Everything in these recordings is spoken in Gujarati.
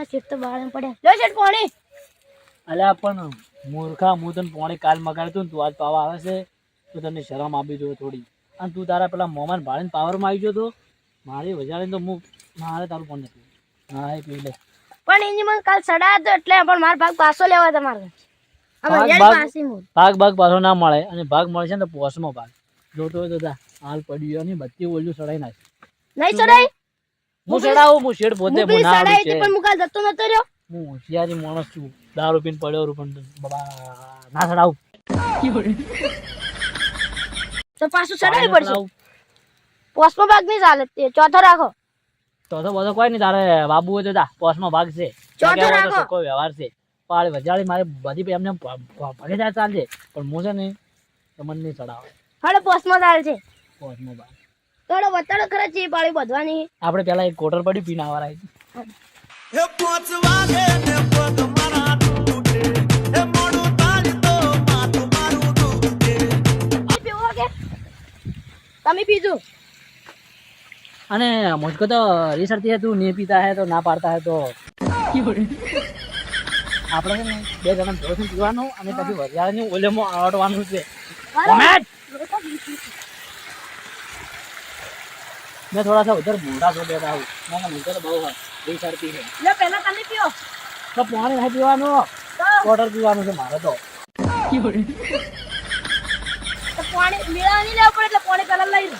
શેઠ તો બાળે પડ્યા લો શેઠ પાણી અલ્યા પણ મૂર્ખા હું તને પાણી કાલ મગાડતું ને તું આજ પાવા આવે છે તો તને શરમ આપી દો થોડી અને તું તારા પેલા મોમાન ભાળીને પાવરમાં આવી ગયો તો મારી વજાડીને તો હું મારે તારું પણ નથી હા એ પી લે પણ એની મને કાલ સડા હતો એટલે પણ માર ભાગ પાછો લેવા તમારે ભાગ પાછો ના મળે અને ભાગ મળશે ને તો પોસમાં ભાગ જોતો હોય તો હાલ પડ્યું અને બધી ઓલું સડાઈ નાખ નહીં સડાઈ હું સડાવું હું શેડ પોતે સડાઈ પણ હું કાલ જતો નતો રહ્યો હું હોશિયારી માણસ છું દારૂ પીને પડ્યો પણ બાબા ના સડાવું તો પાછું સડાવી પડશે પોસમાં ભાગ નહીં ચાલે તે ચોથો રાખો ચોથો બધો કોઈ નહીં તારે બાબુ હોય તો જા પોસમાં ભાગ છે ચોથો રાખો કોઈ વ્યવહાર છે પાળી વજાડી મારે બધી એમને ભલે જાય ચાલશે પણ હું છે ને તમને નહીં ચડાવે હાડો પોસમાં ચાલે છે પોસમાં ભાગ થોડો બતાડો ખરા છે પાળી બધવાની આપણે પેલા એક કોટર પડી પીને આવવા તમે પીધું અને મુझको तो रिसर्च है तू नहीं पीता है तो ना पाड़ता है तो આપણે છે ને બે જણા જોડે પીવાનું અને પછી વરિયાળની ઓલેમાં આવડવાનું છે કોમેન્ટ मैं थोड़ा सा उधर बूढ़ा हो गया हूँ मैं मुझे तो बहुत रिसर्च है લે પહેલા તમે પીઓ તો પાણી નહીં પીવાનું વોટર પીવાનું છે મારે તો પાણી મેળા નહીં લેવું પડે એટલે પાણી પહેલા લઈ લો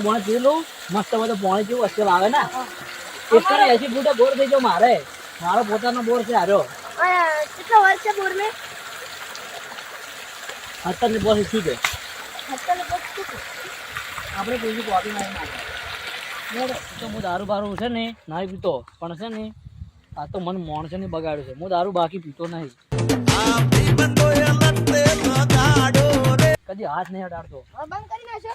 પાણી પી લઉં મસ્ત બધું પાણી જેવું અસર આવે ને એક કરે 80 ફૂટે બોર થઈ ગયો મારો પોતાનો બોર છે હાર્યો કેટલા વર્ષ છે બોર મેં અત્યારની બોર શું છે અત્યારે બોર શું છે આપણે કોઈ કોપી મારી નાખે તો હું દારૂ બારૂ છે ને નહીં પીતો પણ છે ને આ તો મને માણસે ને બગાડ્યું છે હું દારૂ બાકી પીતો નહીં કદી હાથ નહીં અડાડતો બંધ કરી નાખો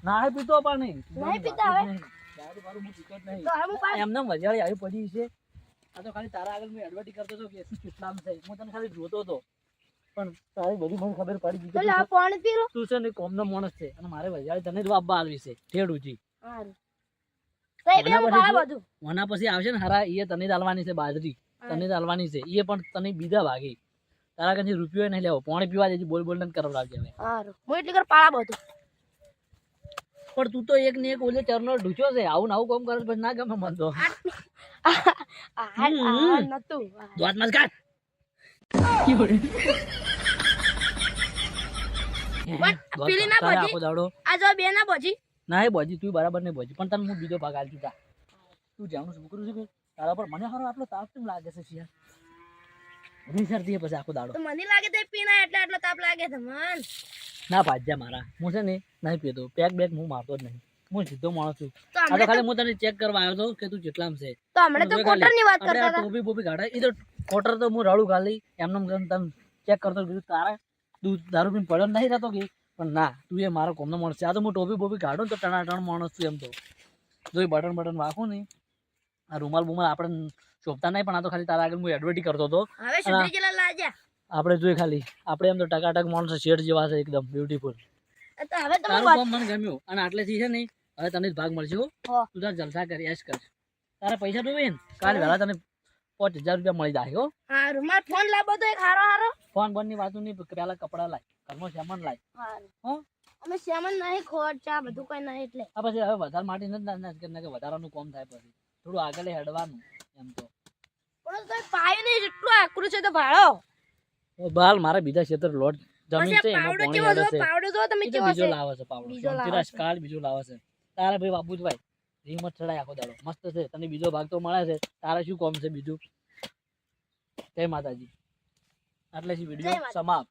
ના પીતો પણ નહીં પીતા હવે દારૂ બારૂ હું પીતો જ નહીં તો હવે હું એમને વજાળી આવી પડી છે આ તો ખાલી તારા આગળ મેં એડવર્ટી કરતો હતો કે શું કેટલામ છે હું તને ખાલી જોતો હતો પણ તારી બધી મને ખબર પડી ગઈ તો લા પાણી પી લો તું છે ને કોમનો માણસ છે અને મારે વજાળી તને જ વાપવા આવી છે ઠેડું જી સારું કઈ બે પાળા બધું ઓના પછી આવશે ને હરા એ તને જ આલવાની છે બાજરી તને જ આલવાની છે એ પણ તને બીજા ભાગી તારા કઈ રૂપિયો નહીં લેવો પાણી પીવા દેજે બોલ બોલ ને કરાવડાવજે હવે સારું હું એટલી કર પાળા બધું પણ તું તો એક ને એક ઓલે ચરનો ઢૂચો છે આવું ને આવું કામ કરે પછી ના ગમે મન તો નતું દોત મત કાઢ પેલી ના બોજી આ જો બે ના બોજી ના એ બોજી તું બરાબર નહીં બોજી પણ તને હું બીજો ભાગ આલતી તા તું જાણું શું કરું છું કે તારા પર મને હારો આટલો તાપ કેમ લાગે છે શિયા ઘણી શરદી પછી આખો દાડો તો મને લાગે તે પીના એટલે આટલો તાપ લાગે છે મન ના ભાજ્યા મારા હું છે ને નહીં પીતો પેક બેક હું મારતો જ નહીં હું સીધો માણસ છું તો આ તો ખાલી હું તને ચેક કરવા આવ્યો હતો કે તું કેટલામ છે તો હમણે તો કોટર ની વાત કરતા હતા ટોપી બોપી કાઢે એ તો કોટર તો હું રડું ખાલી એમને તને ચેક કરતો કીધું તારા તું દારૂ પીને પડ્યો નહીં રહેતો કે પણ ના તું એ મારો કોમનો માણસ છે આ તો હું ટોપી બોપી કાઢું તો ટણાટણ માણસ છું એમ તો જો બટન વાખું ને આ રૂમાલ બુમાલ આપણે શોભતા નહીં પણ આ તો ખાલી તારા આગળ હું એડવર્ટી કરતો હતો હવે સુધરી ગયેલા લાજા આપણે જોઈ ખાલી આપણે એમ તો ટકાટક માણસ શેડ જેવા છે એકદમ બ્યુટીફુલ તો હવે તમે તારું કામ મને ગમ્યું અને આટલેથી છે ને હવે તને જ ભાગ મળશે હો તું તાર જલસા કરી એશ કર તારા પૈસા તો ને કાલ વહેલા તને 5000 રૂપિયા મળી જાય હો હારું માર ફોન લાવો તો એક હારો ફોન બોન ની વાતો નહીં પેલા કપડા લાય ઘરનો સામાન લાય હો અમે સામાન નહીં ખોરચા બધું કઈ નહીં એટલે આ પછી હવે વધારે માટી નથી કે વધારાનું કામ થાય પછી થોડું આગળ હેડવાનું એમ તો પણ તો પાયો નહીં એટલું આકરું છે તો ભાડો બાલ મારા બીજા ક્ષેત્ર લોટ જમીન છે એમાં પાણી હેડે છે પાવડો જો તમે કેવો બીજો લાવે છે પાવડો શાંતિરાજ કાલ બીજો લાવે છે તારે ભાઈ બાબુભાઈ રીમત ચડાય આખો દાડો મસ્ત છે તને બીજો ભાગ તો મળે છે તારે શું કામ છે બીજું જય માતાજી આટલે વિડીયો સમાપ્ત